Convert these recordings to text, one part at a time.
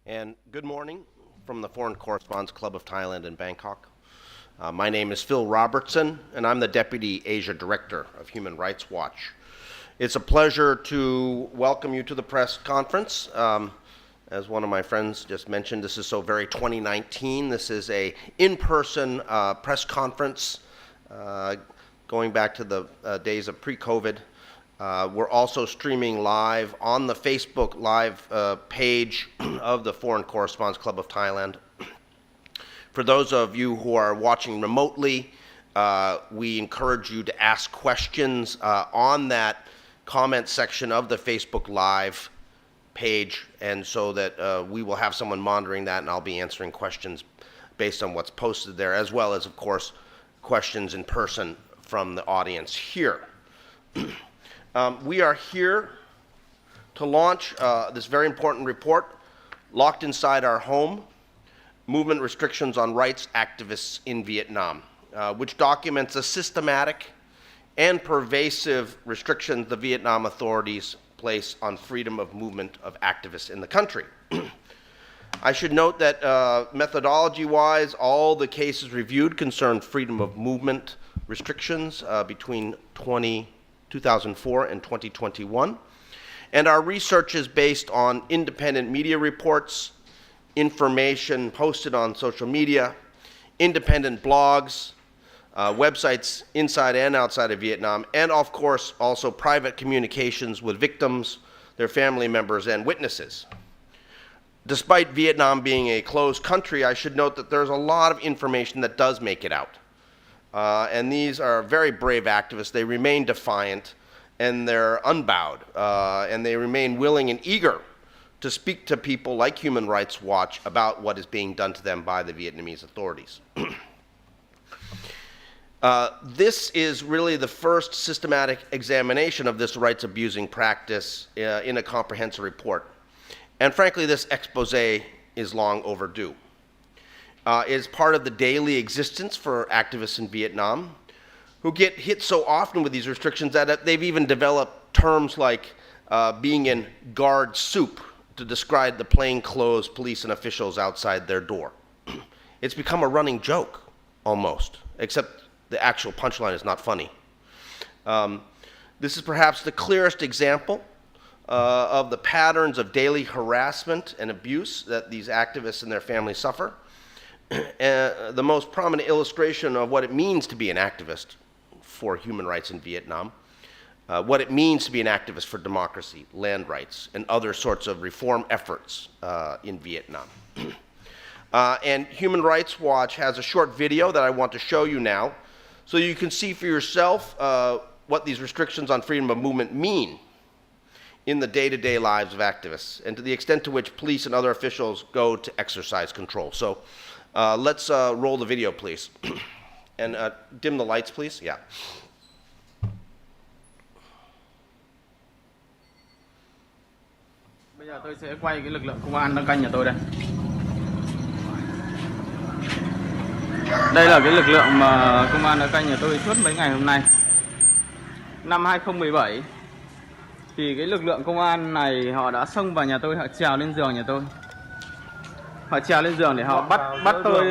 And good morning from the Foreign Correspondents Club of Thailand in Bangkok. My name is Phil Robertson, and I'm the Deputy Asia Director of Human Rights Watch. It's a pleasure to welcome you to the press conference. As one of my friends just mentioned, this is so very 2019. This is a in-person press conference going back to the days of pre-COVID. We're also streaming live on the Facebook Live page of the Foreign Correspondents Club of Thailand. For those of you who are watching remotely, we encourage you to ask questions on that comment section of the Facebook Live page, and so that we will have someone monitoring that, and I'll be answering questions based on what's posted there, as well as, of course, questions in person from the audience here. We are here to launch this very important report, Locked Inside Our Home, Movement Restrictions on Rights Activists in Vietnam, which documents the systematic and pervasive restrictions the Vietnam authorities place on freedom of movement of activists in the country. I should note that methodology-wise, all the cases reviewed concern freedom of movement restrictions between 2004 and 2021. And our research is based on independent media reports, information posted on social media, independent blogs, websites inside and outside of Vietnam, and of course also private communications with victims, their family members, and witnesses. Despite Vietnam being a closed country, I should note that there's a lot of information that does make it out. And these are very brave activists. They remain defiant, and they're unbowed, and they remain willing and eager to speak to people like Human Rights Watch about what is being done to them by the Vietnamese authorities. This is really the first systematic examination of this rights-abusing practice in a comprehensive report. And frankly, this expose is long overdue. It is part of the daily existence for activists in Vietnam who get hit so often with these restrictions that they've even developed terms like being in guard soup to describe the plainclothes police and officials outside their door. It's become a running joke, almost, except the actual punchline is not funny. This is perhaps the clearest example of the patterns of daily harassment and abuse that these activists and their families suffer. The most prominent illustration of what it means to be an activist for human rights in Vietnam, what it means to be an activist for democracy, land rights, and other sorts of reform efforts in Vietnam. And Human Rights Watch has a short video that I want to show you now, so you can see for yourself what these restrictions on freedom of movement mean in the day-to-day lives of activists, and to the extent to which police and other officials go to exercise control. So let's roll the video, please. And dim the lights, please. Yeah. Bây giờ tôi sẽ quay cái lực lượng công an đang canh nhà tôi đây. Đây là cái lực lượng mà công an đã canh nhà tôi suốt mấy ngày hôm nay. Năm 2017 thì cái lực lượng công an này họ đã xông vào nhà tôi, họ trèo lên giường nhà tôi. Họ trèo lên giường để họ bắt tôi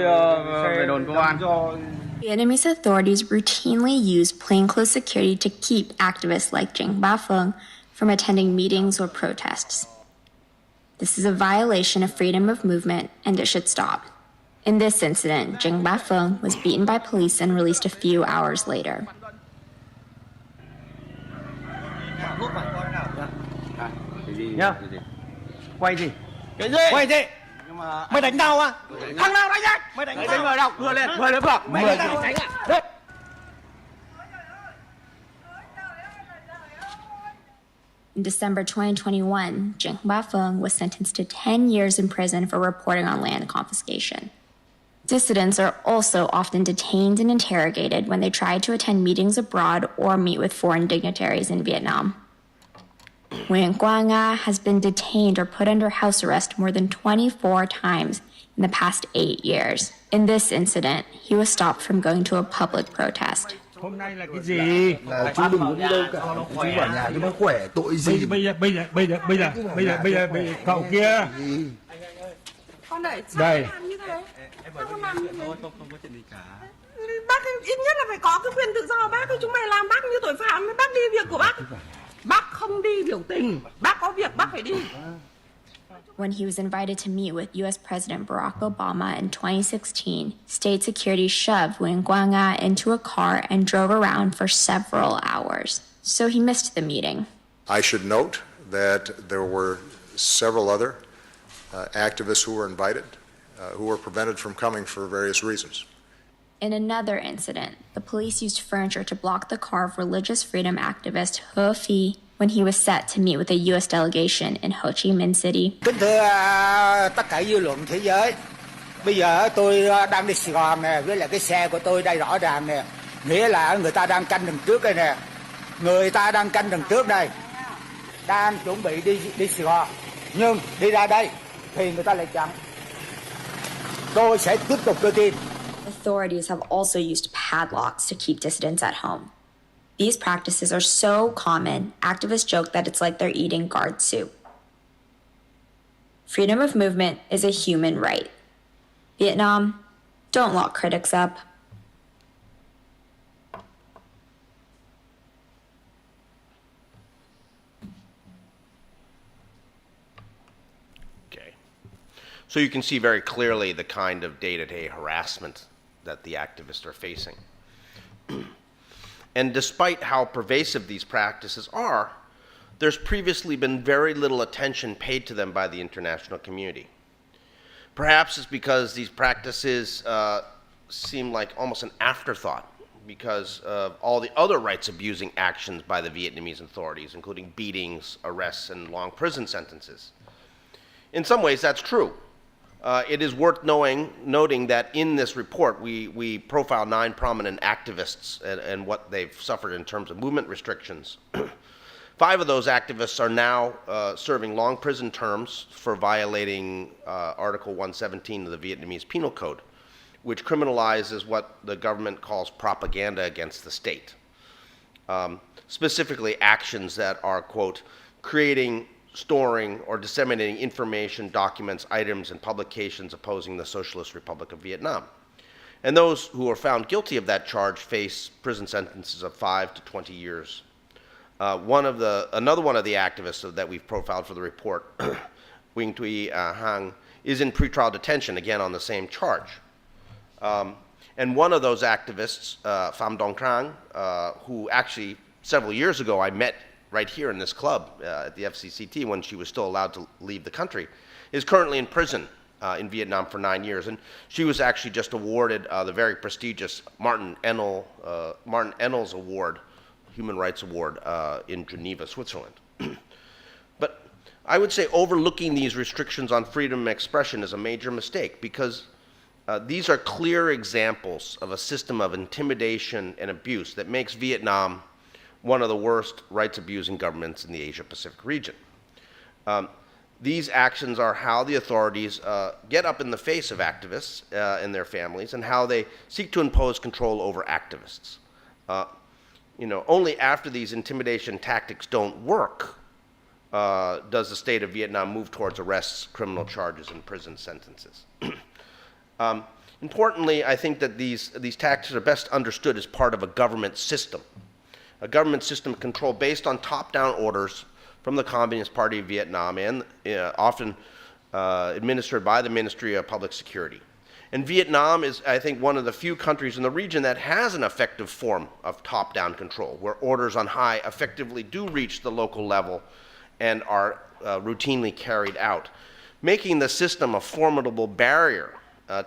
về đồn công an. Vietnamese authorities routinely use plainclothes security to keep activists like Jing Ba Phung from attending meetings or protests. This is a violation of freedom of movement, and it should stop. In this incident, Jing Ba Phung was beaten by police and released a few hours later. Nhá. Quay gì? Cái gì? Quay gì? Mày đánh tao à? Thằng nào đánh á? Mày đánh tao. Người đâu? Vừa lên vừa. Mày đánh tao tránh à? Đấy. In December 2021, Jing Ba Phung was sentenced to 10 years in prison for reporting on land confiscation. Dissidents are also often detained and interrogated when they try to attend meetings abroad or meet with foreign dignitaries in Vietnam. Nguyen Qua Nga has been detained or put under house arrest more than 24 times in the past 8 years. In this incident, he was stopped from going to a public protest. Hôm nay là cái gì? Là chú đừng có đi đâu cả. Chú ở nhà cho nó khỏe, tội gì? Bây giờ cậu kia. này. Sao Đây. làm như thế? Sao không làm như thế? Bác ít nhất là phải có cái quyền tự do bác. Chúng mày làm bác như tội phạm, bác đi việc của bác. Bác không đi biểu tình, bác có việc bác phải đi. When he was invited to meet with U.S. President Barack Obama in 2016, state security shoved Nguyen Quang Nga into a car and drove around for several hours, so he missed the meeting. I should note that there were several other activists who were invited, who were prevented from coming for various reasons. In another incident, the police used furniture to block the car of religious freedom activist He Phi when he was set to meet with a U.S. delegation in Ho Chi Minh City. Kính thưa tất cả dư luận thế giới, bây giờ tôi đang đi Sài Gòn nè, với lại cái xe của tôi đây rõ ràng nè, nghĩa là người ta đang canh đằng trước đây nè, người ta đang canh đằng trước đây, đang chuẩn bị đi Sài Gòn, nhưng đi ra đây thì người ta lại chặn. Tôi sẽ tiếp tục đưa tin. Authorities have also used padlocks to keep dissidents at home. These practices are so common, activists joke that it's like they're eating guard soup. Freedom of movement is a human right. Vietnam, don't lock critics up. Okay. So you can see very clearly the kind of day-to-day harassment that the activists are facing. And despite how pervasive these practices are, there's previously been very little attention paid to them by the international community. Perhaps it's because these practices seem like almost an afterthought because of all the other rights-abusing actions by the Vietnamese authorities, including beatings, arrests, and long prison sentences. In some ways, that's true. It is worth noting that in this report, we profile 9 prominent activists and what they've suffered in terms of movement restrictions. 5 of those activists are now serving long prison terms for violating Article 117 of the Vietnamese Penal Code, which criminalizes what the government calls propaganda against the state. Specifically, actions that are, quote, creating, storing, or disseminating information, documents, items, and publications opposing the Socialist Republic of Vietnam. And those who are found guilty of that charge face prison sentences of 5 to 20 years. Another one of the activists that we've profiled for the report, Nguyen Thuy Hang, is in pretrial detention, again on the same charge. And one of those activists, Pham Dong Trang, who actually several years ago I met right here in this club at the FCCT when she was still allowed to leave the country, is currently in prison in Vietnam for 9 years. And she was actually just awarded the very prestigious Martin Ennals Award, Human Rights Award in Geneva, Switzerland. But I would say overlooking these restrictions on freedom of expression is a major mistake because these are clear examples of a system of intimidation and abuse that makes Vietnam one of the worst rights-abusing governments in the Asia-Pacific region. These actions are how the authorities get up in the face of activists and their families and how they seek to impose control over activists. Only after these intimidation tactics don't work does the state of Vietnam move towards arrests, criminal charges, and prison sentences. Importantly, I think that these tactics are best understood as part of a government system of control based on top-down orders from the Communist Party of Vietnam and often administered by the Ministry of Public Security. And Vietnam is, I think, one of the few countries in the region that has an effective form of top-down control, where orders on high effectively do reach the local level and are routinely carried out, making the system a formidable barrier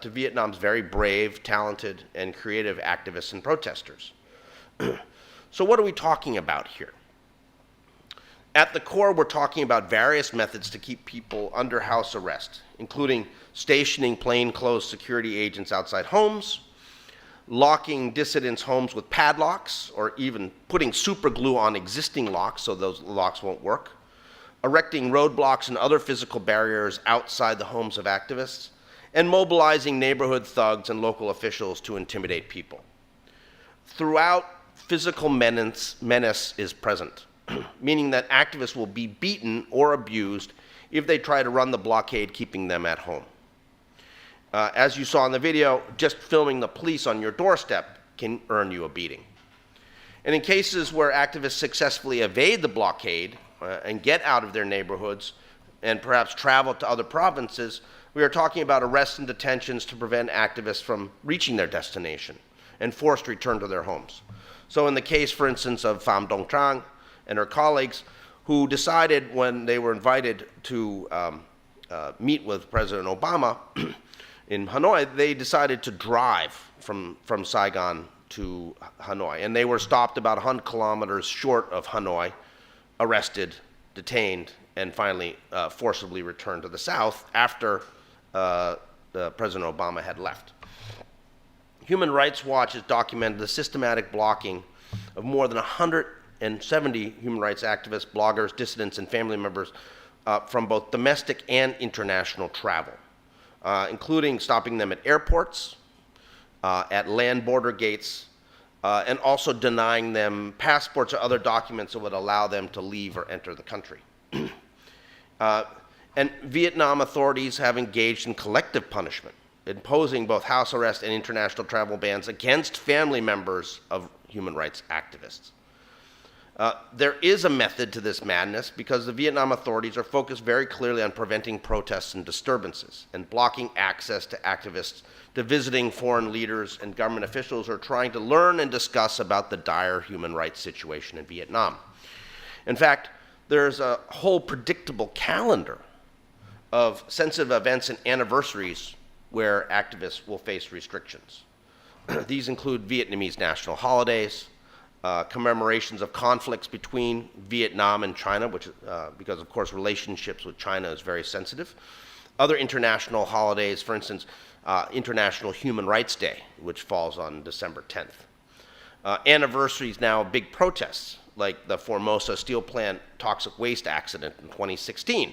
to Vietnam's very brave, talented, and creative activists and protesters. So what are we talking about here? At the core, we're talking about various methods to keep people under house arrest, including stationing plainclothes security agents outside homes, locking dissidents' homes with padlocks, or even putting super glue on existing locks so those locks won't work, erecting roadblocks and other physical barriers outside the homes of activists, and mobilizing neighborhood thugs and local officials to intimidate people. Throughout, physical menace is present, meaning that activists will be beaten or abused if they try to run the blockade keeping them at home. As you saw in the video, just filming the police on your doorstep can earn you a beating. And in cases where activists successfully evade the blockade and get out of their neighborhoods and perhaps travel to other provinces, we are talking about arrests and detentions to prevent activists from reaching their destination and forced return to their homes. So in the case, for instance, of Pham Dong Trang and her colleagues, who decided when they were invited to meet with President Obama in Hanoi, they decided to drive from Saigon to Hanoi. And they were stopped about 100 kilometers short of Hanoi, arrested, detained, and finally forcibly returned to the South after President Obama had left. Human Rights Watch has documented the systematic blocking of more than 170 human rights activists, bloggers, dissidents, and family members from both domestic and international travel, including stopping them at airports, at land border gates, and also denying them passports or other documents that would allow them to leave or enter the country. And Vietnam authorities have engaged in collective punishment, imposing both house arrest and international travel bans against family members of human rights activists. There is a method to this madness because the Vietnam authorities are focused very clearly on preventing protests and disturbances and blocking access to activists, to visiting foreign leaders and government officials who are trying to learn and discuss about the dire human rights situation in Vietnam. In fact, there's a whole predictable calendar of sensitive events and anniversaries where activists will face restrictions. These include Vietnamese national holidays, commemorations of conflicts between Vietnam and China, which, because of course relationships with China is very sensitive. Other international holidays, for instance, International Human Rights Day, which falls on December 10th. Anniversaries now of big protests, like the Formosa steel plant toxic waste accident in 2016,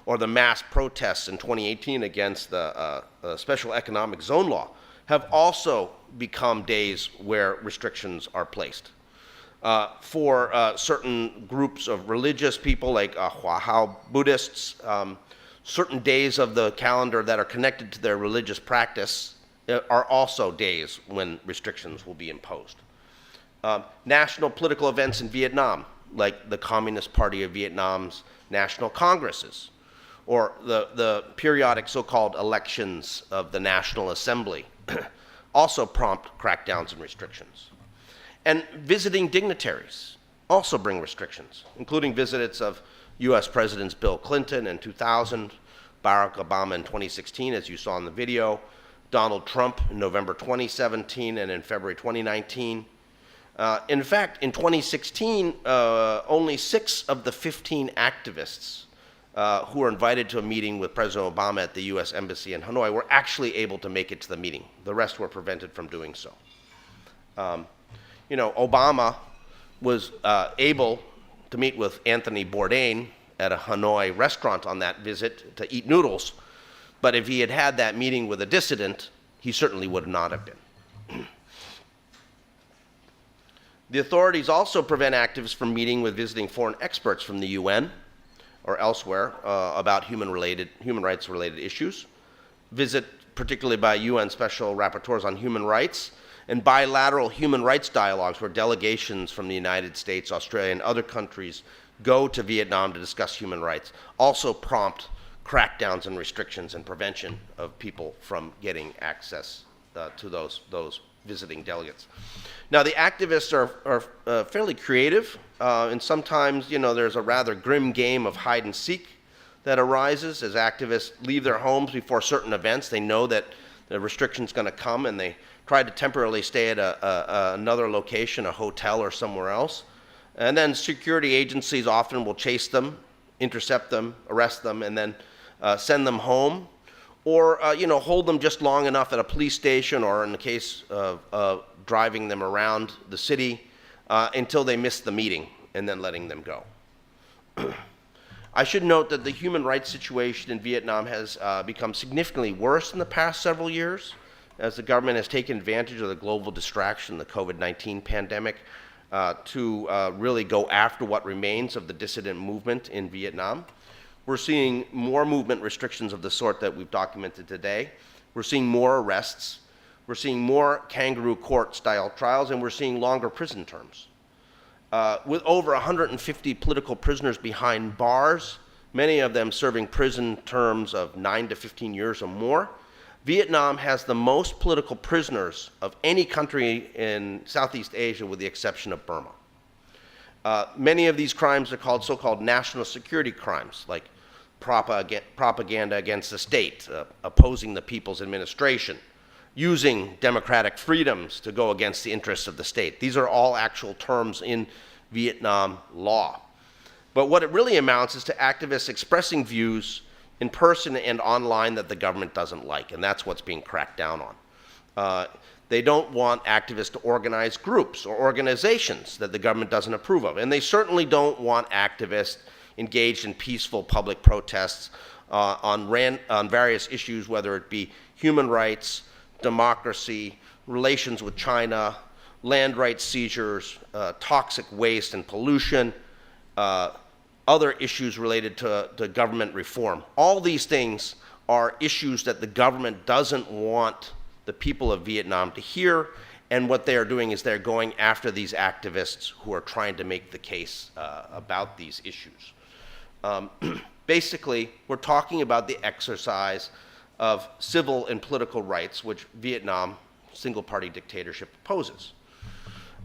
or the mass protests in 2018 against the special economic zone law, have also become days where restrictions are placed. For certain groups of religious people, like Hoa Hao Buddhists, certain days of the calendar that are connected to their religious practice are also days when restrictions will be imposed. National political events in Vietnam, like the Communist Party of Vietnam's national congresses, or the periodic so-called elections of the National Assembly, also prompt crackdowns and restrictions. And visiting dignitaries also bring restrictions, including visits of US Presidents Bill Clinton in 2000, Barack Obama in 2016, as you saw in the video, Donald Trump in November 2017 and in February 2019. In fact, in 2016, only 6 of the 15 activists who were invited to a meeting with President Obama at the US Embassy in Hanoi were actually able to make it to the meeting. The rest were prevented from doing so. Obama was able to meet with Anthony Bourdain at a Hanoi restaurant on that visit to eat noodles, but if he had had that meeting with a dissident, he certainly would not have been. The authorities also prevent activists from meeting with visiting foreign experts from the UN or elsewhere about human rights related issues, visit particularly by UN Special Rapporteurs on Human Rights, and bilateral human rights dialogues where delegations from the United States, Australia, and other countries go to Vietnam to discuss human rights, also prompt crackdowns and restrictions and prevention of people from getting access to those visiting delegates. Now, the activists are fairly creative, and sometimes, there's a rather grim game of hide and seek that arises as activists leave their homes before certain events. They know that the restriction's going to come, and they try to temporarily stay at another location, a hotel or somewhere else. And then security agencies often will chase them, intercept them, arrest them, and then send them home, or hold them just long enough at a police station, or in the case of driving them around the city until they miss the meeting, and then letting them go. I should note that the human rights situation in Vietnam has become significantly worse in the past several years, as the government has taken advantage of the global distraction, the COVID-19 pandemic, to really go after what remains of the dissident movement in Vietnam. We're seeing more movement restrictions of the sort that we've documented today, We're seeing more arrests. We're seeing more kangaroo court-style trials, and we're seeing longer prison terms. With over 150 political prisoners behind bars, many of them serving prison terms of 9 to 15 years or more, Vietnam has the most political prisoners of any country in Southeast Asia with the exception of Burma. Many of these crimes are called so-called national security crimes, like propaganda against the state, opposing the people's administration, using democratic freedoms to go against the interests of the state. These are all actual terms in Vietnam law. But what it really amounts is to activists expressing views in person and online that the government doesn't like, and that's what's being cracked down on. They don't want activists to organize groups or organizations that the government doesn't approve of, and they certainly don't want activists engaged in peaceful public protests on various issues, whether it be human rights, democracy, relations with China, land rights seizures, toxic waste and pollution, other issues related to government reform. All these things are issues that the government doesn't want the people of Vietnam to hear, and what they are doing is they're going after these activists who are trying to make the case about these issues. Basically, we're talking about the exercise of civil and political rights, which Vietnam single-party dictatorship opposes.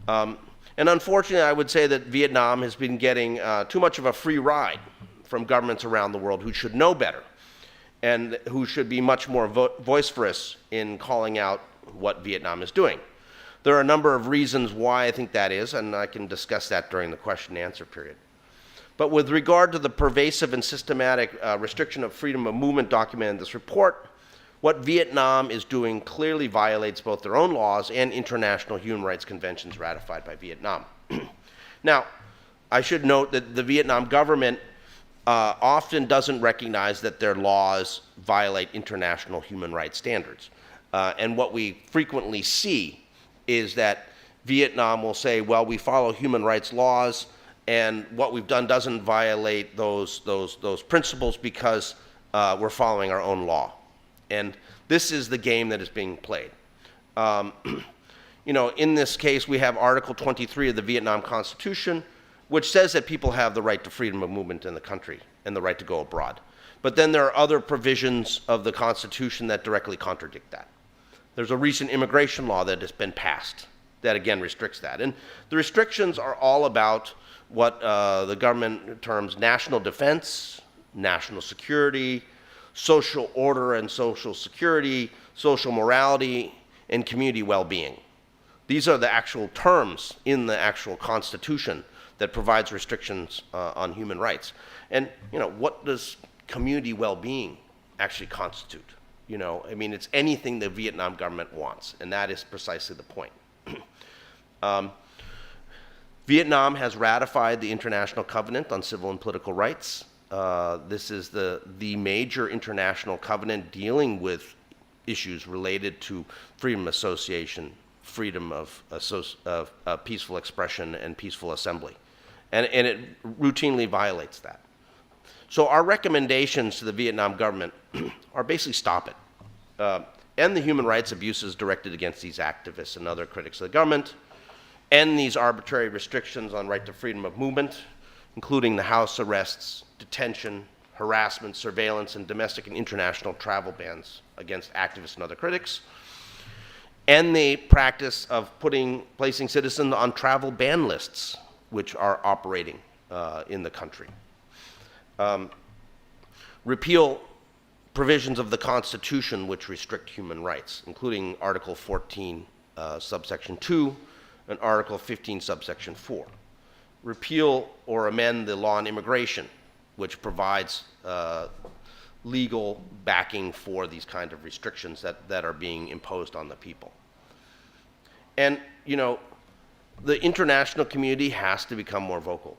And unfortunately, I would say that Vietnam has been getting too much of a free ride from governments around the world who should know better and who should be much more vociferous in calling out what Vietnam is doing. There are a number of reasons why I think that is, and I can discuss that during the question and answer period. But with regard to the pervasive and systematic restriction of freedom of movement documented in this report, what Vietnam is doing clearly violates both their own laws and international human rights conventions ratified by Vietnam. Now, I should note that the Vietnam government often doesn't recognize that their laws violate international human rights standards. And what we frequently see is that Vietnam will say, well, we follow human rights laws, and what we've done doesn't violate those principles because we're following our own law. And this is the game that is being played. You know, in this case, we have Article 23 of the Vietnam Constitution, which says that people have the right to freedom of movement in the country and the right to go abroad. But then there are other provisions of the Constitution that directly contradict that. There's a recent immigration law that has been passed that, again, restricts that. And the restrictions are all about what the government terms national defense, national security, social order and social security, social morality, and community well-being. These are the actual terms in the actual Constitution that provides restrictions on human rights. And, you know, what does community well-being actually constitute? You know, I mean, it's anything the Vietnam government wants, and that is precisely the point. Vietnam has ratified the International Covenant on Civil and Political Rights. This is the major international covenant dealing with issues related to freedom of association, freedom of peaceful expression, and peaceful assembly. And it routinely violates that. So our recommendations to the Vietnam government are basically stop it. End the human rights abuses directed against these activists and other critics of the government. End these arbitrary restrictions on right to freedom of movement, including the house arrests, detention, harassment, surveillance, and domestic and international travel bans against activists and other critics. And the practice of placing citizens on travel ban lists, which are operating in the country. Repeal provisions of the Constitution which restrict human rights, including Article 14, subsection 2, and Article 15, subsection 4. Repeal or amend the law on immigration, which provides legal backing for these kind of restrictions that are being imposed on the people. And, you know, the international community has to become more vocal.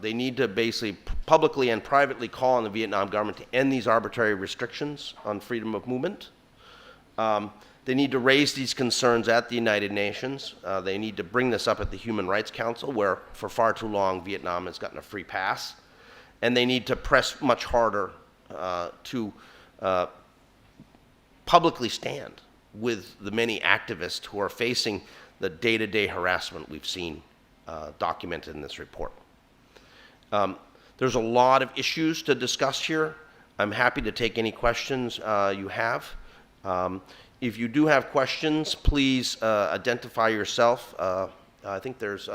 They need to basically publicly and privately call on the Vietnam government to end these arbitrary restrictions on freedom of movement. They need to raise these concerns at the United Nations. They need to bring this up at the Human Rights Council, where for far too long Vietnam has gotten a free pass. And they need to press much harder to publicly stand with the many activists who are facing the day-to-day harassment we've seen documented in this report. There's a lot of issues to discuss here. I'm happy to take any questions you have. If you do have questions, please identify yourself. I think there's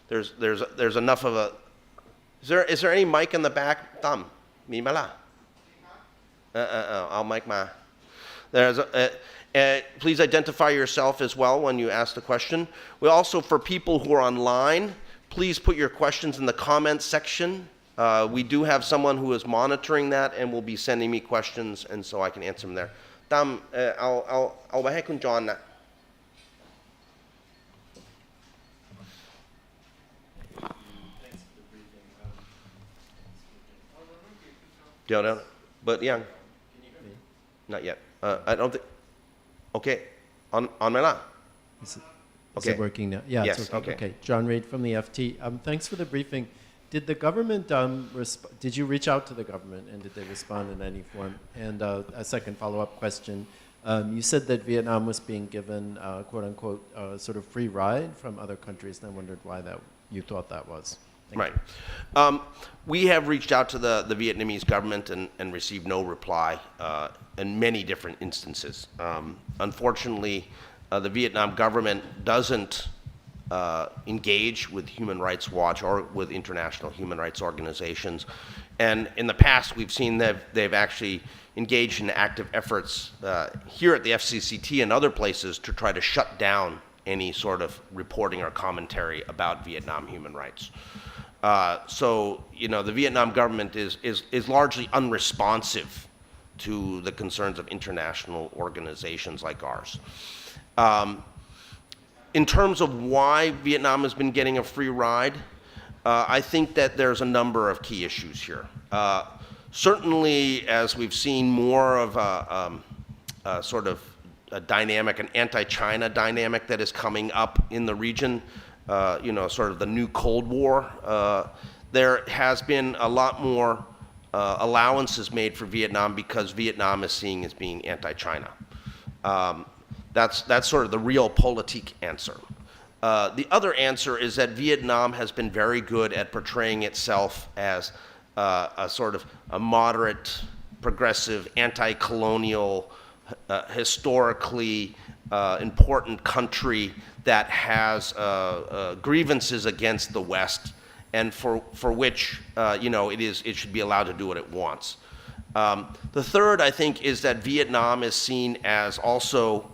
there's enough of a. Is there any mic in the back? Tam, mi mala. I'll mic ma. There's please identify yourself as well when you ask the question. We also, for people who are online, please put your questions in the comments section. We do have someone who is monitoring that and will be sending me questions, and so I can answer them there. Tam, I'llไปให้คุณจอนนะ but yeah. Not yet. I don't think. Okay. On my line. Is Okay. it working now? Yeah, Yes, it's working. okay. John Reid from the FT. Thanks for the briefing. Did the government, did you reach out to the government and did they respond in any form? And a second follow-up question. You said that Vietnam was being given, quote unquote, sort of free ride from other countries, and I wondered why you thought that was. Thank Right. We have reached out to the Vietnamese government and received no reply in many different instances. Unfortunately, the Vietnam government doesn't engage with Human Rights Watch or with international human rights organizations. And in the past, we've seen that they've actually engaged in active efforts here at the FCCT and other places to try to shut down any sort of reporting or commentary about Vietnam human rights. So, you know, the Vietnam government is largely unresponsive to the concerns of international organizations like ours. In terms of why Vietnam has been getting a free ride, I think that there's a number of key issues here. Certainly, as we've seen more of a sort of a dynamic, an anti-China dynamic that is coming up in the region, you know, sort of the new Cold War, there has been a lot more allowances made for Vietnam because Vietnam is seen as being anti-China. That's sort of the realpolitik answer. The other answer is that Vietnam has been very good at portraying itself as a sort of a moderate, progressive, anti-colonial, historically important country that has grievances against the West, and for which you know it should be allowed to do what it wants. The third, I think, is that Vietnam is seen as also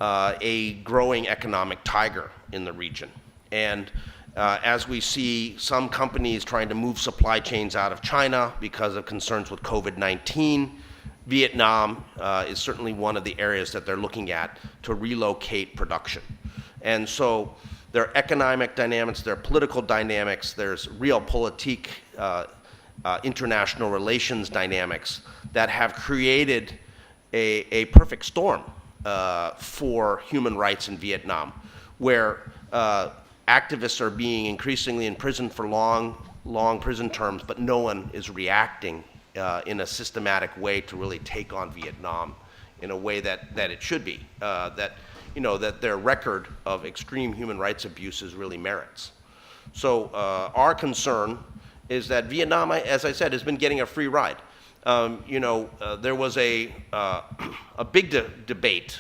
a growing economic tiger in the region. And as we see some companies trying to move supply chains out of China because of concerns with COVID-19, Vietnam is certainly one of the areas that they're looking at to relocate production. And so there are economic dynamics, there are political dynamics, there's realpolitik, international relations dynamics that have created a perfect storm for human rights in Vietnam, where activists are being increasingly imprisoned for long prison terms, but no one is reacting in a systematic way to really take on Vietnam in a way that it should be, that their record of extreme human rights abuses really merits. So our concern is that Vietnam, as I said, has been getting a free ride. There was a big debate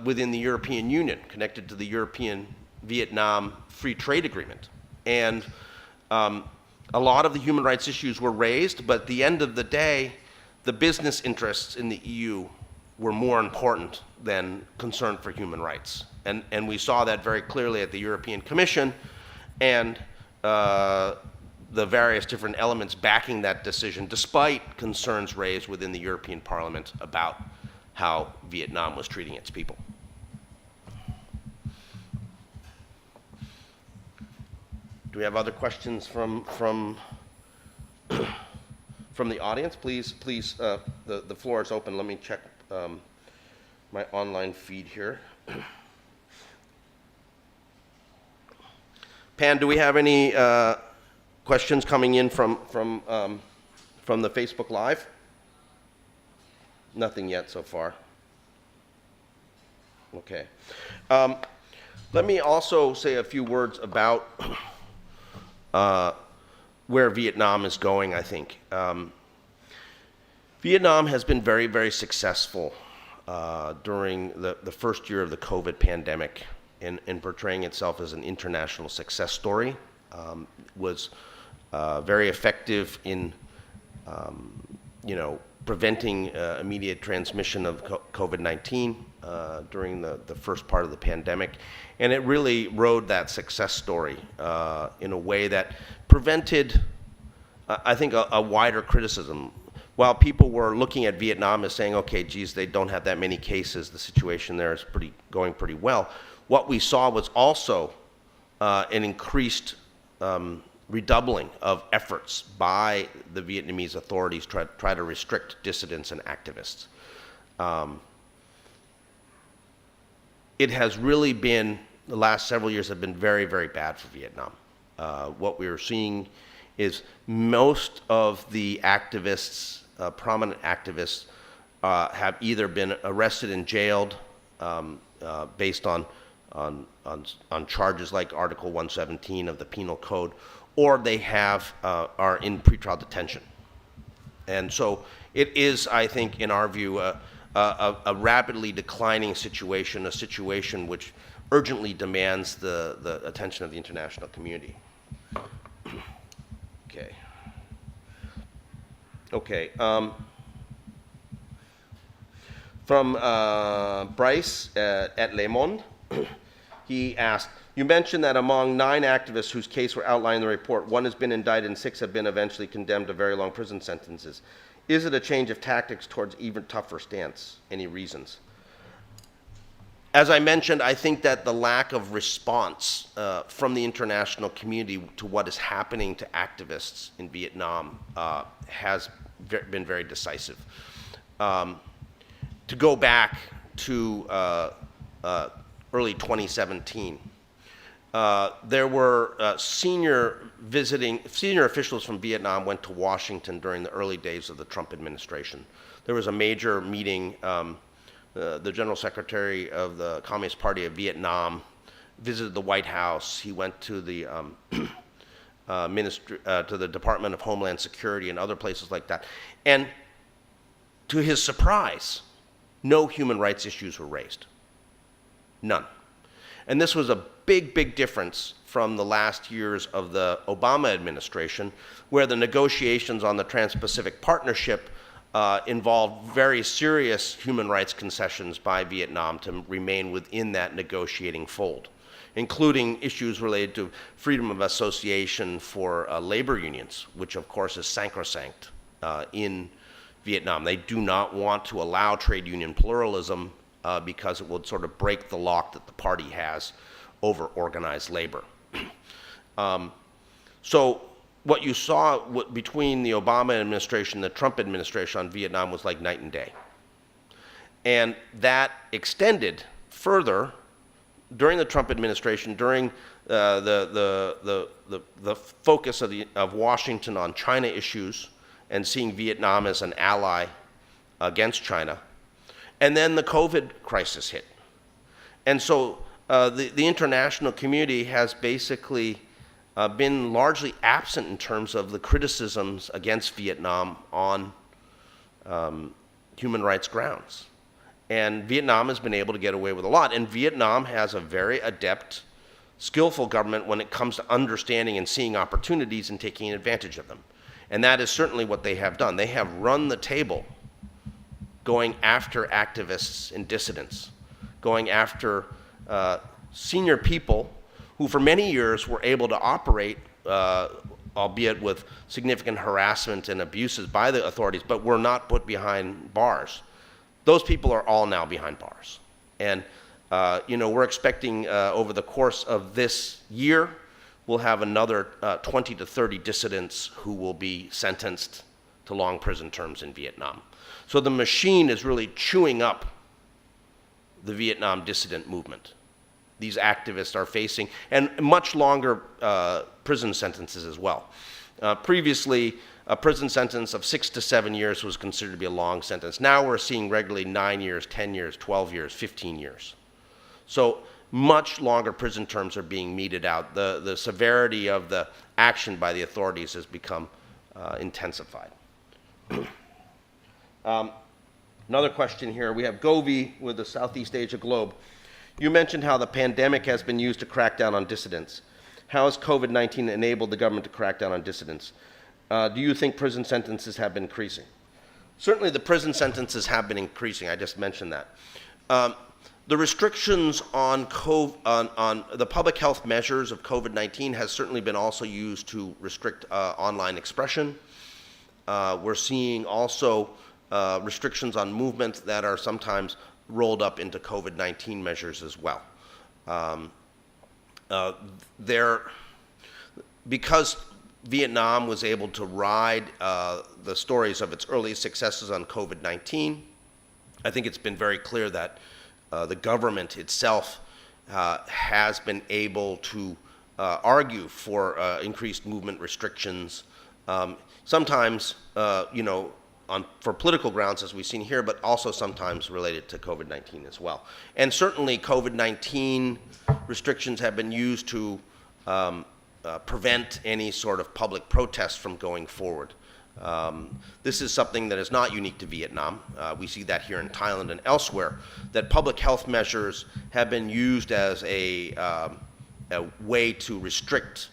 within the European Union connected to the European-Vietnam Free Trade Agreement. And a lot of the human rights issues were raised, but at the end of the day, the business interests in the EU were more important than concern for human rights. And we saw that very clearly at the European Commission, and the various different elements backing that decision, despite concerns raised within the European Parliament about how Vietnam was treating its people. Do we have other questions from the audience? Please, the floor is open. Let me check my online feed here. Pan, do we have any questions coming in from the Facebook Live? Nothing yet so far. Okay. Let me also say a few words about where Vietnam is going, I think. Vietnam has been very, very successful during the first year of the COVID pandemic in portraying itself as an international success story. Was very effective in, preventing immediate transmission of COVID-19 during the first part of the pandemic. And it really rode that success story in a way that prevented, I think, a wider criticism. While people were looking at Vietnam as saying, okay, geez, they don't have that many cases, the situation there is going pretty well, what we saw was also an increased redoubling of efforts by the Vietnamese authorities to try to restrict dissidents and activists. It has really been, the last several years have been very, very bad for Vietnam. What we are seeing is most of the activists, prominent activists, have either been arrested and jailed based on charges like Article 117 of the Penal Code, or they are in pretrial detention. And so it is, I think, in our view, a rapidly declining situation, a situation which urgently demands the attention of the international community. Okay. Okay. From Bryce at Le Monde, he asked, you mentioned that among 9 activists whose case were outlined in the report, 1 has been indicted and 6 have been eventually condemned to very long prison sentences. Is it a change of tactics towards even tougher stance? Any reasons? As I mentioned, I think that the lack of response from the international community to what is happening to activists in Vietnam has been very decisive. To go back to early 2017, there were senior officials from Vietnam went to Washington during the early days of the Trump administration. There was a major meeting. The General Secretary of the Communist Party of Vietnam visited the White House. He went to the to the Department of Homeland Security and other places like that. And to his surprise, no human rights issues were raised. None. And this was a big, big difference from the last years of the Obama administration, where the negotiations on the Trans-Pacific Partnership involved very serious human rights concessions by Vietnam to remain within that negotiating fold, including issues related to freedom of association for labor unions, which of course is sacrosanct in Vietnam. They do not want to allow trade union pluralism because it would sort of break the lock that the party has over organized labor. So what you saw between the Obama administration and the Trump administration on Vietnam was like night and day. And that extended further during the Trump administration, during the focus of Washington on China issues and seeing Vietnam as an ally against China. And then the COVID crisis hit. And so the international community has basically been largely absent in terms of the criticisms against Vietnam on human rights grounds. And Vietnam has been able to get away with a lot. And Vietnam has a very adept, skillful government when it comes to understanding and seeing opportunities and taking advantage of them. And that is certainly what they have done. They have run the table going after activists and dissidents, going after senior people who for many years were able to operate, albeit with significant harassment and abuses by the authorities, but were not put behind bars. Those people are all now behind bars. And we're expecting over the course of this year, we'll have another 20 to 30 dissidents who will be sentenced to long prison terms in Vietnam. So the machine is really chewing up the Vietnam dissident movement. These activists are facing, and much longer prison sentences as well. Previously, a prison sentence of 6 to 7 years was considered to be a long sentence. Now we're seeing regularly 9 years, 10 years, 12 years, 15 years. So much longer prison terms are being meted out. The severity of the action by the authorities has become intensified. Another question here. We have Govi with the Southeast Asia Globe. You mentioned how the pandemic has been used to crack down on dissidents. How has COVID-19 enabled the government to crack down on dissidents? Do you think prison sentences have been increasing? Certainly the prison sentences have been increasing. I just mentioned that. The restrictions on the public health measures of COVID-19 has certainly been also used to restrict online expression. We're seeing also restrictions on movement that are sometimes rolled up into COVID-19 measures as well. Because Vietnam was able to ride the stories of its early successes on COVID-19, I think it's been very clear that the government itself has been able to argue for increased movement restrictions, sometimes, for political grounds, as we've seen here, but also sometimes related to COVID-19 as well. And certainly COVID-19 restrictions have been used to prevent any sort of public protest from going forward. This is something that is not unique to Vietnam. We see that here in Thailand and elsewhere, that public health measures have been used as a way to restrict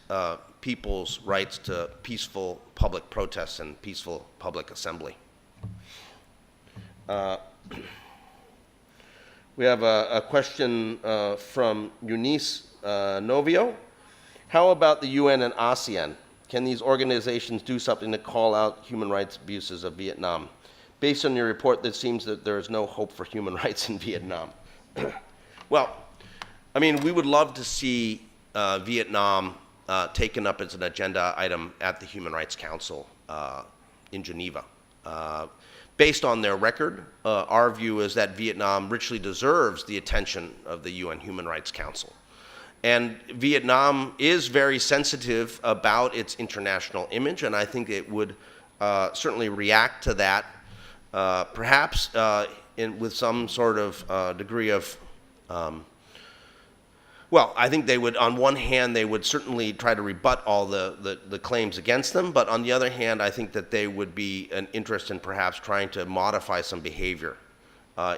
people's rights to peaceful public protests and peaceful public assembly. We have a question from Eunice Novio. How about the UN and ASEAN? Can these organizations do something to call out human rights abuses of Vietnam? Based on your report, it seems that there is no hope for human rights in Vietnam. Well, I mean, we would love to see Vietnam taken up as an agenda item at the Human Rights Council in Geneva. Based on their record, our view is that Vietnam richly deserves the attention of the UN Human Rights Council. And Vietnam is very sensitive about its international image, and I think it would certainly react to that, perhaps with some sort of degree of, well, I think they would, on one hand, they would certainly try to rebut all the claims against them, but on the other hand, I think that they would be an interest in perhaps trying to modify some behavior,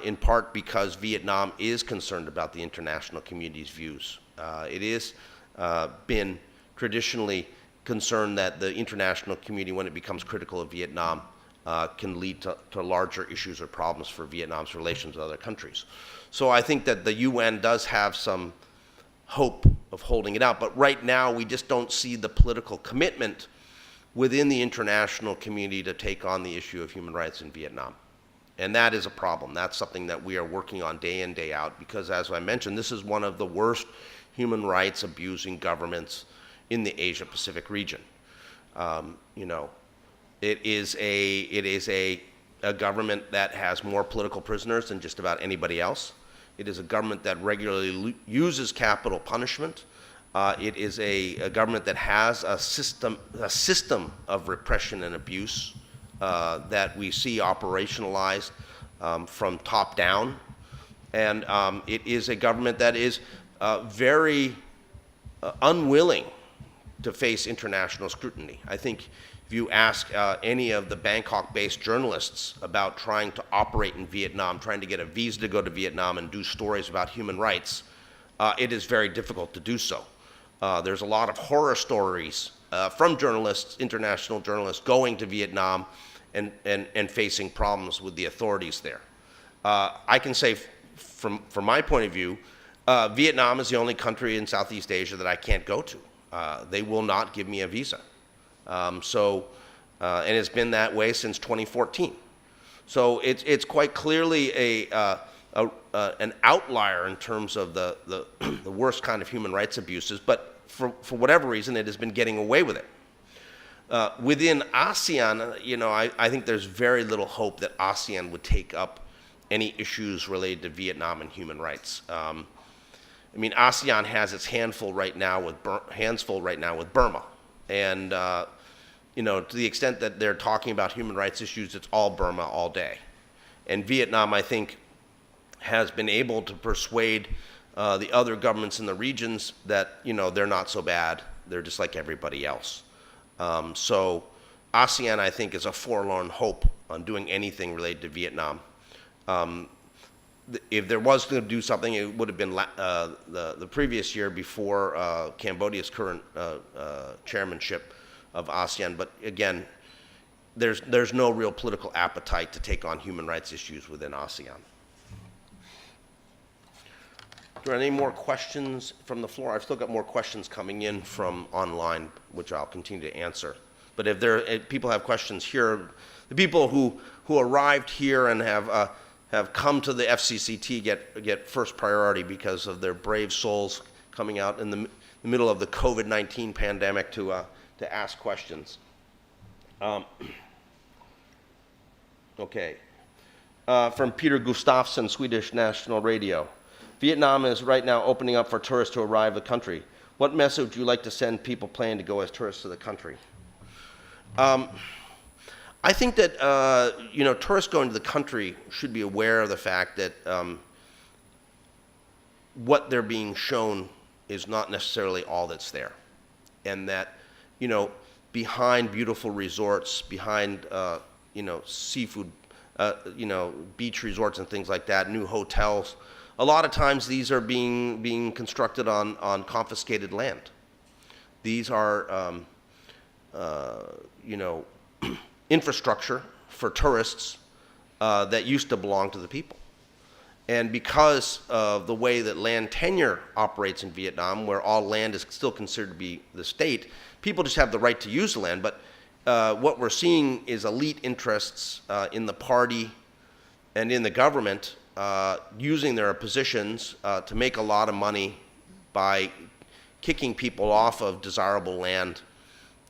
in part because Vietnam is concerned about the international community's views. It is been traditionally concerned that the international community, when it becomes critical of Vietnam, can lead to larger issues or problems for Vietnam's relations with other countries. So I think that the UN does have some hope of holding it out, but right now we just don't see the political commitment within the international community to take on the issue of human rights in Vietnam. And that is a problem. That's something that we are working on day in, day out, because as I mentioned, this is one of the worst human rights abusing governments in the Asia-Pacific region. It is a government that has more political prisoners than just about anybody else. It is a government that regularly uses capital punishment. It is a government that has a system of repression and abuse that we see operationalized from top down. And it is a government that is very unwilling to face international scrutiny. I think if you ask any of the Bangkok-based journalists about trying to operate in Vietnam, trying to get a visa to go to Vietnam and do stories about human rights, it is very difficult to do so. There's a lot of horror stories from journalists, international journalists, going to Vietnam and facing problems with the authorities there. I can say from my point of view, Vietnam is the only country in Southeast Asia that I can't go to. They will not give me a visa. And it's been that way since 2014. So it's quite clearly an outlier in terms of the worst kind of human rights abuses, but for whatever reason, it has been getting away with it. Within ASEAN, I think there's very little hope that ASEAN would take up any issues related to Vietnam and human rights. ASEAN has its hands full right now with Burma, and to the extent that they're talking about human rights issues, it's all Burma all day. And Vietnam, I think, has been able to persuade the other governments in the regions that, they're not so bad. They're just like everybody else. So ASEAN, I think, is a forlorn hope on doing anything related to Vietnam. If there was going to do something, it would have been the previous year before Cambodia's current chairmanship of ASEAN. But again, there's no real political appetite to take on human rights issues within ASEAN. Are there any more questions from the floor? I've still got more questions coming in from online, which I'll continue to answer. But if people have questions here, the people who arrived here and have come to the FCCT get first priority because of their brave souls coming out in the middle of the COVID-19 pandemic to ask questions. Okay. From Peter Gustafsson, Swedish National Radio. Vietnam is right now opening up for tourists to arrive the country. What message would you like to send people planning to go as tourists to the country? I think that tourists going to the country should be aware of the fact that what they're being shown is not necessarily all that's there, and that behind beautiful resorts, behind seafood, beach resorts and things like that, new hotels. A lot of times these are being constructed on confiscated land. These are infrastructure for tourists that used to belong to the people. And because of the way that land tenure operates in Vietnam, where all land is still considered to be the state, people just have the right to use the land. But what we're seeing is elite interests in the party and in the government using their positions to make a lot of money by kicking people off of desirable land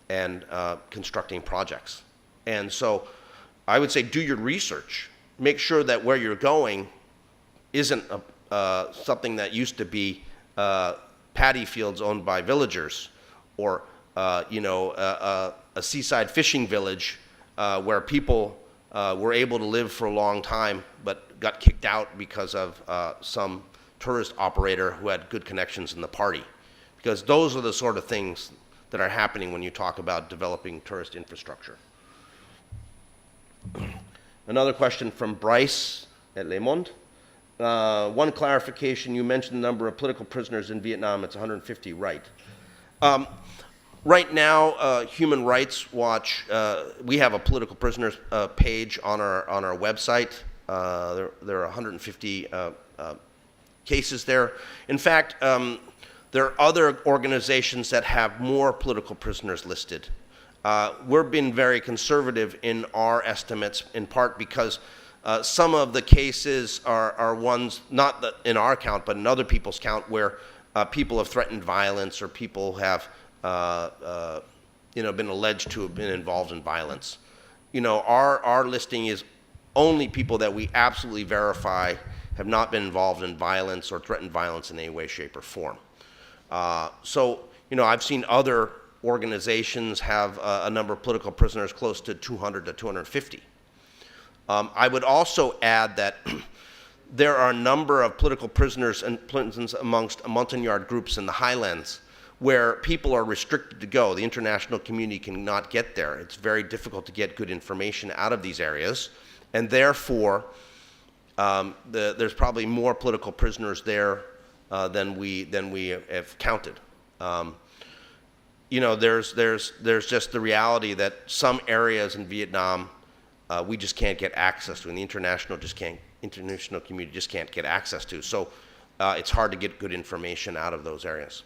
and constructing projects. And so I would say do your research. Make sure that where you're going isn't something that used to be paddy fields owned by villagers, or a seaside fishing village where people were able to live for a long time but got kicked out because of some tourist operator who had good connections in the party. Because those are the sort of things that are happening when you talk about developing tourist infrastructure. Another question from Bryce at Le Monde. One clarification, you mentioned the number of political prisoners in Vietnam, it's 150, right? Right now, Human Rights Watch, we have a political prisoners page on our website. There are 150 cases there. In fact, there are other organizations that have more political prisoners listed. We're being very conservative in our estimates, in part because some of the cases are ones, not in our count, but in other people's count, where people have threatened violence or people have been alleged to have been involved in violence. Our listing is only people that we absolutely verify have not been involved in violence or threatened violence in any way, shape, or form. So I've seen other organizations have a number of political prisoners close to 200 to 250. I would also add that there are a number of political prisoners and prisons amongst Montagnard groups in the highlands where people are restricted to go. The international community cannot get there. It's very difficult to get good information out of these areas, and therefore there's probably more political prisoners there than we have counted. There's just the reality that some areas in Vietnam we just can't get access to, and the international community just can't get access to. So it's hard to get good information out of those areas.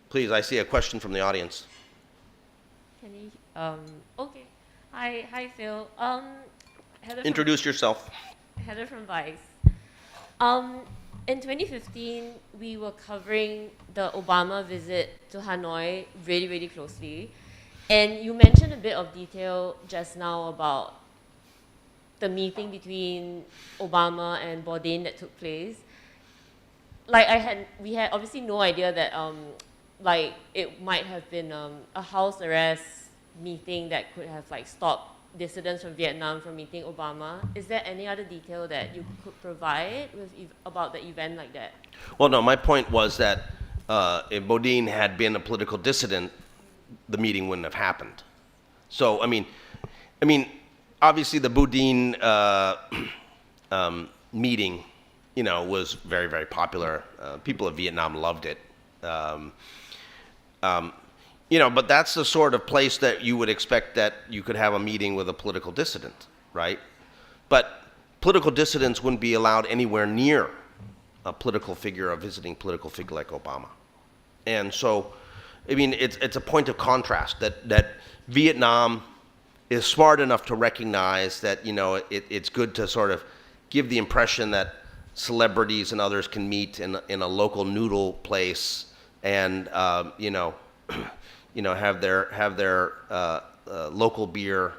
Please, I see a question from the audience. Can you, okay. Hi, Phil. Heather Introduce yourself. Heather from Vice. In 2015, we were covering the Obama visit to Hanoi really, really closely. And you mentioned a bit of detail just now about the meeting between Obama and Bourdain that took place. We had obviously no idea that like it might have been a house arrest meeting that could have like stopped dissidents from Vietnam from meeting Obama. Is there any other detail that you could provide about the event like that? Well, no, my point was that if Bourdain had been a political dissident, the meeting wouldn't have happened. So, I mean, obviously the Bourdain meeting, you know, was very, very popular. People of Vietnam loved it. You know, but that's the sort of place that you would expect that you could have a meeting with a political dissident, right? But political dissidents wouldn't be allowed anywhere near a political figure, a visiting political figure like Obama. And so, I mean, it's a point of contrast that Vietnam is smart enough to recognize that, you know, it's good to sort of give the impression that celebrities and others can meet in a local noodle place and, you know, have their local beer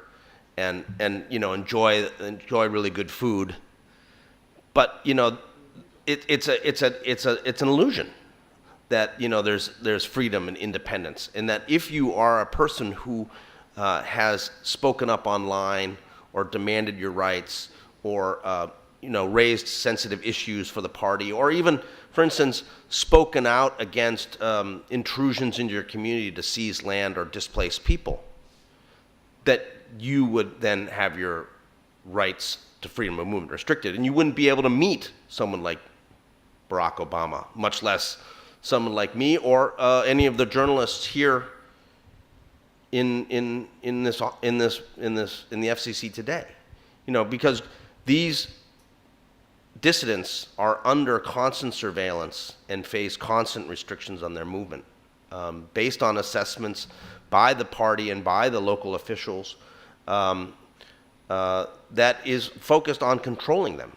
and you know, enjoy really good food. But, you know, it's an illusion that, you know, there's freedom and independence, and that if you are a person who has spoken up online or demanded your rights or you know, raised sensitive issues for the party, or even, for instance, spoken out against intrusions into your community to seize land or displace people, that you would then have your rights to freedom of movement restricted, and you wouldn't be able to meet someone like Barack Obama, much less someone like me or any of the journalists here in the FCC today. You know, because these dissidents are under constant surveillance and face constant restrictions on their movement, based on assessments by the party and by the local officials that is focused on controlling them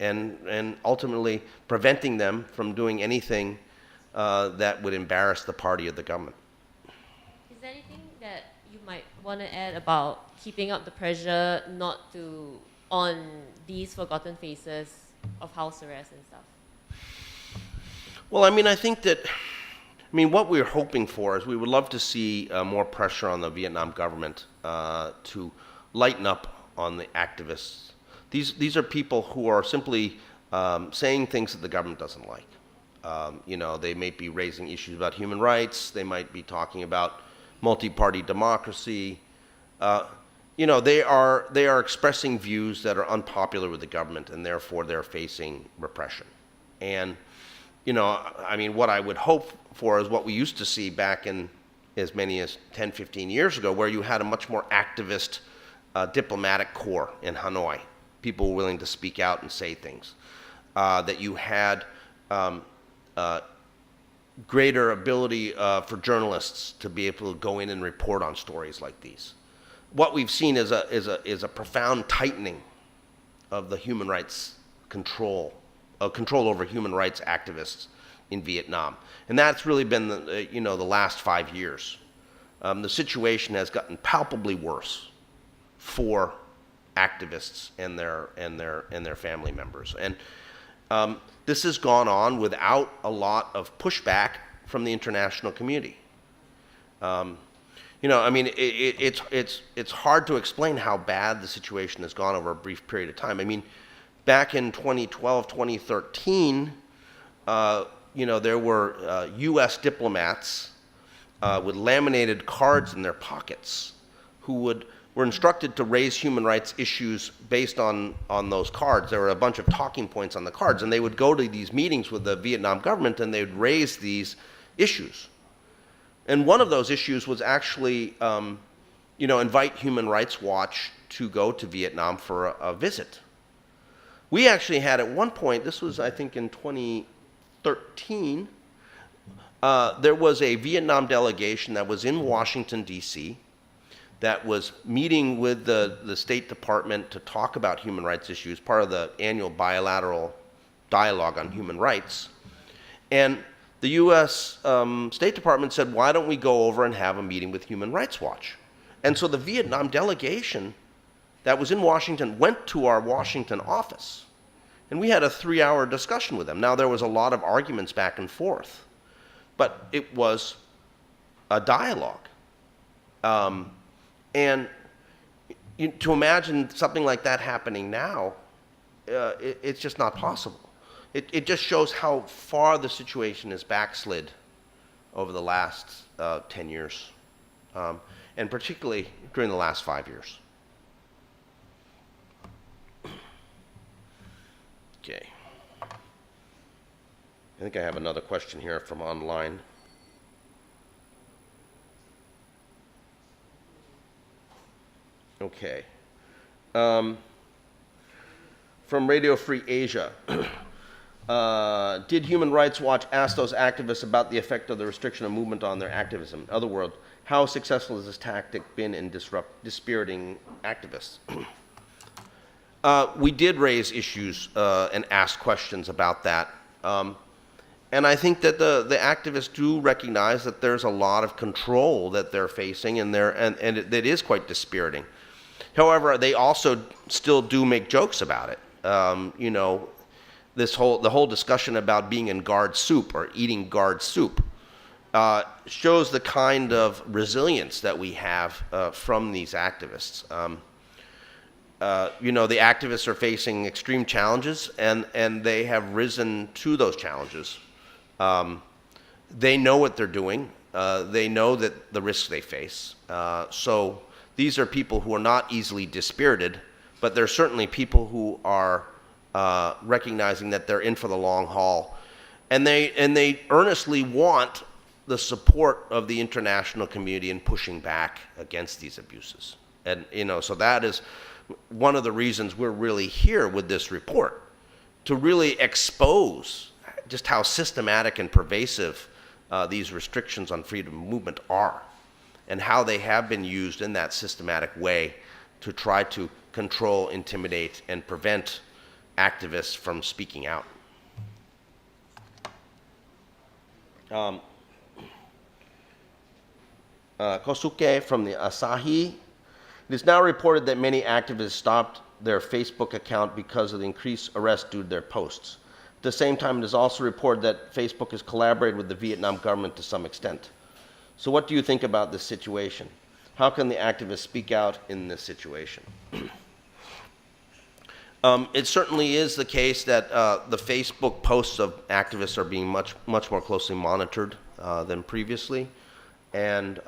and ultimately preventing them from doing anything that would embarrass the party or the government. Is there anything that you might want to add about keeping up the pressure not to on these forgotten faces of house arrest and stuff? Well, I mean, I think that, what we're hoping for is we would love to see more pressure on the Vietnam government to lighten up on the activists. These are people who are simply saying things that the government doesn't like. They may be raising issues about human rights. They might be talking about multi-party democracy. They are expressing views that are unpopular with the government, and therefore they're facing repression. And, what I would hope for is what we used to see back in as many as 10, 15 years ago, where you had a much more activist diplomatic corps in Hanoi, people willing to speak out and say things, that you had greater ability for journalists to be able to go in and report on stories like these. What we've seen is a profound tightening of the human rights control over human rights activists in Vietnam, and that's really been the last 5 years. The situation has gotten palpably worse for activists and their family members, and this has gone on without a lot of pushback from the international community. It's hard to explain how bad the situation has gone over a brief period of time. Back in 2012, 2013, there were U.S. diplomats with laminated cards in their pockets who were instructed to raise human rights issues based on those cards. There were a bunch of talking points on the cards, and they would go to these meetings with the Vietnam government, and they would raise these issues. And one of those issues was actually, invite Human Rights Watch to go to Vietnam for a visit. We actually had at one point, this was I think in 2013, there was a Vietnam delegation that was in Washington, D.C., that was meeting with the State Department to talk about human rights issues, part of the annual bilateral dialogue on human rights. And the U.S. State Department said, why don't we go over and have a meeting with Human Rights Watch? And so the Vietnam delegation that was in Washington went to our Washington office, and we had a 3-hour discussion with them. Now, there was a lot of arguments back and forth, but it was a dialogue. And to imagine something like that happening now, it's just not possible. It just shows how far the situation has backslid over the last 10 years, and particularly during the last 5 years. Okay. I think I have another question here from online. Okay. From Radio Free Asia. Did Human Rights Watch ask those activists about the effect of the restriction of movement on their activism? In other words, how successful has this tactic been in dispiriting activists? We did raise issues and ask questions about that. And I think that the activists do recognize that there's a lot of control that they're facing, and it is quite dispiriting. However, they also still do make jokes about it. You know, the whole discussion about being in guard soup or eating guard soup shows the kind of resilience that we have from these activists. You know, the activists are facing extreme challenges, and they have risen to those challenges. They know what they're doing. They know that the risks they face. So these are people who are not easily dispirited, but they're certainly people who are recognizing that they're in for the long haul, and they earnestly want the support of the international community in pushing back against these abuses. And you know, so that is one of the reasons we're really here with this report, to really expose just how systematic and pervasive these restrictions on freedom of movement are, and how they have been used in that systematic way to try to control, intimidate, and prevent activists from speaking out. Kosuke from the Asahi. It is now reported that many activists stopped their Facebook account because of the increased arrests due to their posts. At the same time, it is also reported that Facebook has collaborated with the Vietnam government to some extent. So what do you think about this situation? How can the activists speak out in this situation? It certainly is the case that the Facebook posts of activists are being much more closely monitored than previously. And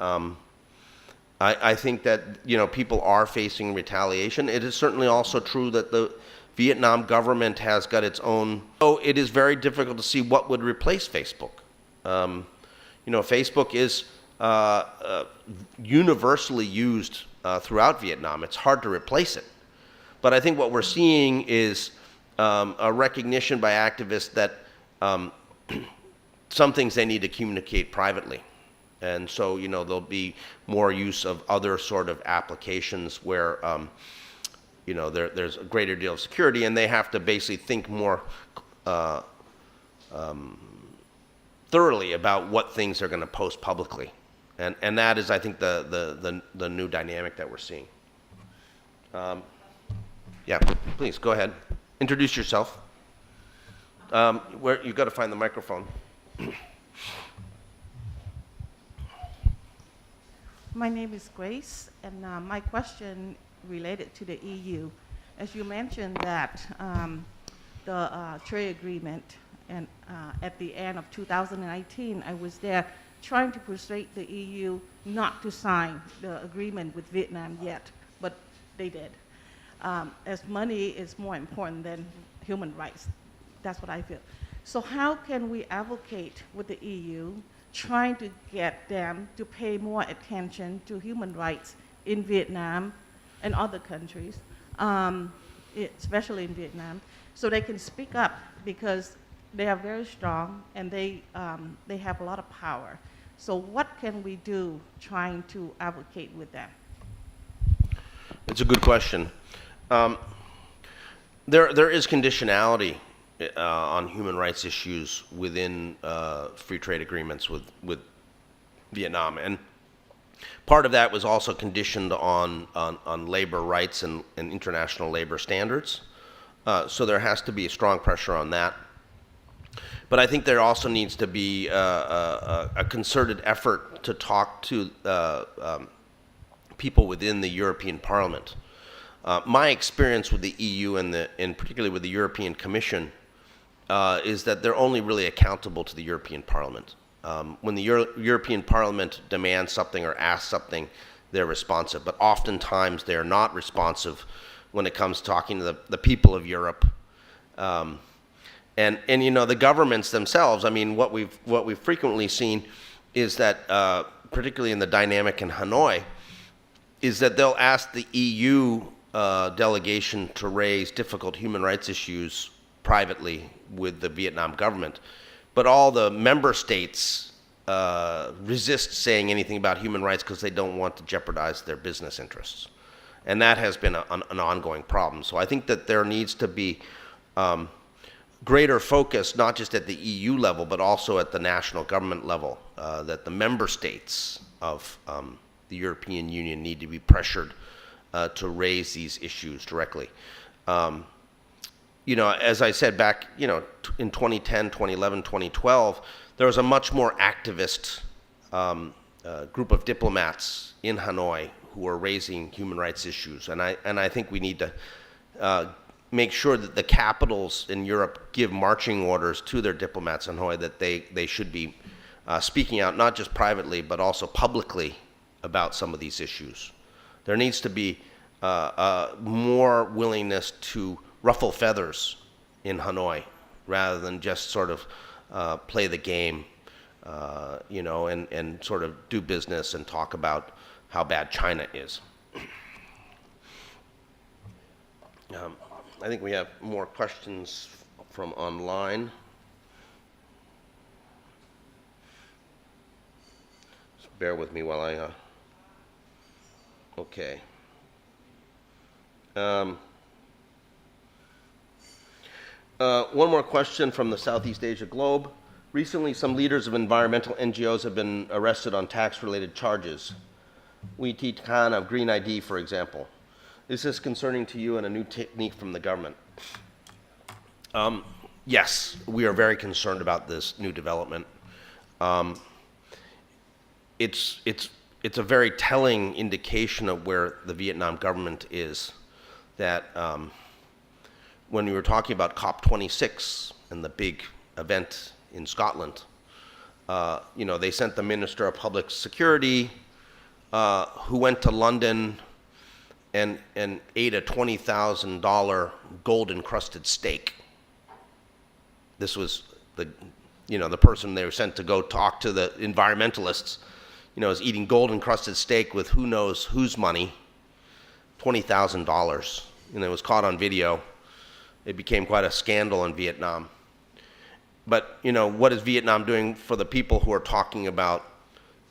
I think that, you know, people are facing retaliation. It is certainly also true that the Vietnam government has got its own. So it is very difficult to see what would replace Facebook. You know, Facebook is universally used throughout Vietnam. It's hard to replace it. But I think what we're seeing is a recognition by activists that some things they need to communicate privately. And so, you know, there'll be more use of other sort of applications where, you know, there's a greater deal of security, and they have to basically think more thoroughly about what things they're going to post publicly. And that is, I think, the new dynamic that we're seeing. Yeah, please, go ahead. Introduce yourself. You've got to find the microphone. My name is Grace, and my question related to the EU. As you mentioned that the trade agreement, and at the end of 2019, I was there trying to persuade the EU not to sign the agreement with Vietnam yet, but they did. As money is more important than human rights. That's what I feel. So how can we advocate with the EU, trying to get them to pay more attention to human rights in Vietnam and other countries, especially in Vietnam, so they can speak up, because they are very strong and they have a lot of power. So what can we do trying to advocate with them? It's a good question. There is conditionality on human rights issues within free trade agreements with Vietnam, and part of that was also conditioned on labor rights and international labor standards. So there has to be a strong pressure on that. But I think there also needs to be a concerted effort to talk to people within the European Parliament. My experience with the EU and particularly with the European Commission is that they're only really accountable to the European Parliament. When the European Parliament demands something or asks something, they're responsive. But oftentimes they're not responsive when it comes to talking to the people of Europe. And you know, the governments themselves, I mean, what we've frequently seen is that, particularly in the dynamic in Hanoi, is that they'll ask the EU delegation to raise difficult human rights issues privately with the Vietnam government. But all the member states resist saying anything about human rights because they don't want to jeopardize their business interests. And that has been an ongoing problem. So I think that there needs to be greater focus, not just at the EU level, but also at the national government level, that the member states of the European Union need to be pressured to raise these issues directly. You know, as I said back, you know, in 2010, 2011, 2012, there was a much more activist group of diplomats in Hanoi who were raising human rights issues. And I think we need to make sure that the capitals in Europe give marching orders to their diplomats in Hanoi that they should be speaking out, not just privately, but also publicly about some of these issues. There needs to be more willingness to ruffle feathers in Hanoi rather than just sort of play the game, you know, and sort of do business and talk about how bad China is. I think we have more questions from online. Just bear with me while I, okay. One more question from the Southeast Asia Globe. Recently, some leaders of environmental NGOs have been arrested on tax-related charges. Wee Tiet Khan of Green ID, for example. Is this concerning to you and a new technique from the government? Yes, we are very concerned about this new development. It's a very telling indication of where the Vietnam government is, that when we were talking about COP26 and the big event in Scotland, you know, they sent the Minister of Public Security who went to London and ate a $20,000 gold-encrusted steak. This was the person they were sent to go talk to the environmentalists, you know, is eating gold-encrusted steak with who knows whose money, $20,000. And it was caught on video. It became quite a scandal in Vietnam. But, you know, what is Vietnam doing for the people who are talking about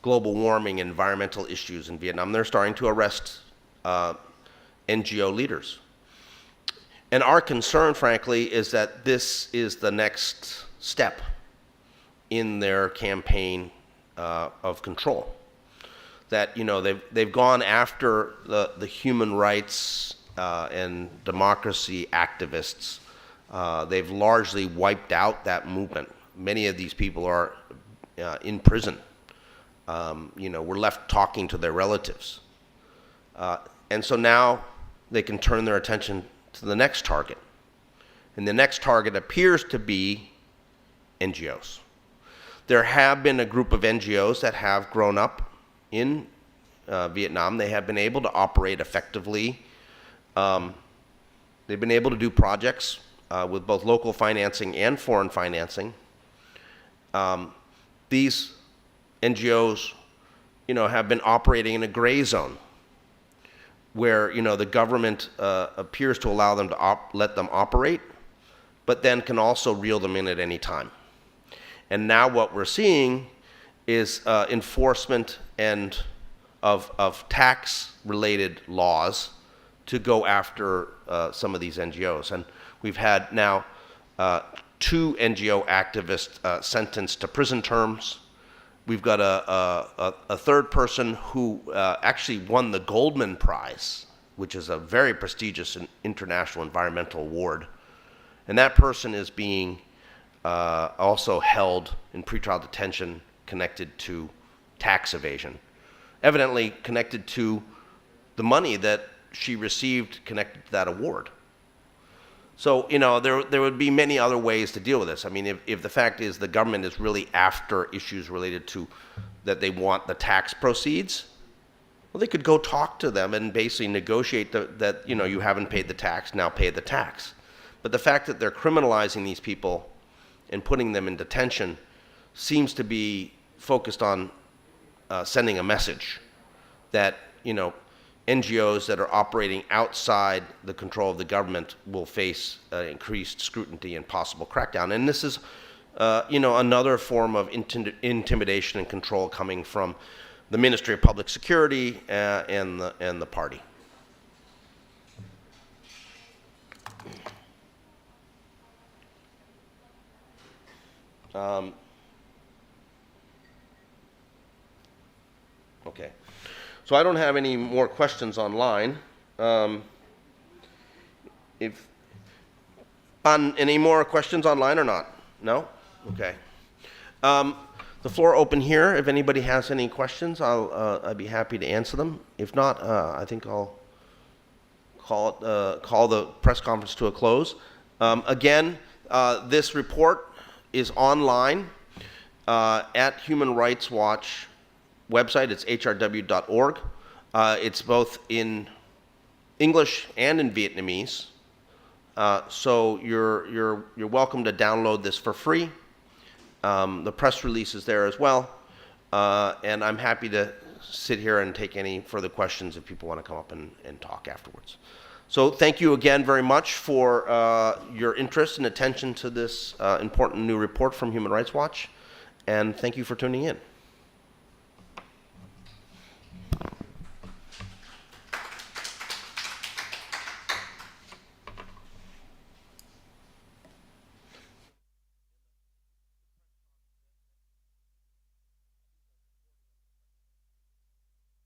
global warming and environmental issues in Vietnam? They're starting to arrest NGO leaders. And our concern, frankly, is that this is the next step in their campaign of control. That, you know, they've gone after the human rights and democracy activists. They've largely wiped out that movement. Many of these people are in prison. You know, we're left talking to their relatives. And so now they can turn their attention to the next target. And the next target appears to be NGOs. There have been a group of NGOs that have grown up in Vietnam. They have been able to operate effectively. They've been able to do projects with both local financing and foreign financing. These NGOs, you know, have been operating in a gray zone where, you know, the government appears to allow them to let them operate, but then can also reel them in at any time. And now what we're seeing is enforcement and of tax-related laws to go after some of these NGOs. And we've had now 2 NGO activists sentenced to prison terms. We've got a third person who actually won the Goldman Prize, which is a very prestigious international environmental award. And that person is being also held in pretrial detention connected to tax evasion, evidently connected to the money that she received connected to that award. So, you know, there would be many other ways to deal with this. I mean, if the fact is the government is really after issues related to that they want the tax proceeds, well, they could go talk to them and basically negotiate that, you know, you haven't paid the tax, now pay the tax. But the fact that they're criminalizing these people and putting them in detention seems to be focused on sending a message that, you know, NGOs that are operating outside the control of the government will face increased scrutiny and possible crackdown. And this is, you know, another form of intimidation and control coming from the Ministry of Public Security and the party. Okay. So I don't have any more questions online. Any more questions online or not? No? Okay. The floor open here. If anybody has any questions, I'd be happy to answer them. If not, I think I'll call the press conference to a close. Again, this report is online at Human Rights Watch website. It's hrw.org. It's both in English and in Vietnamese. So you're welcome to download this for free. The press release is there as well. And I'm happy to sit here and take any further questions if people want to come up and talk afterwards. So thank you again very much for your interest and attention to this important new report from Human Rights Watch. And thank you for tuning in.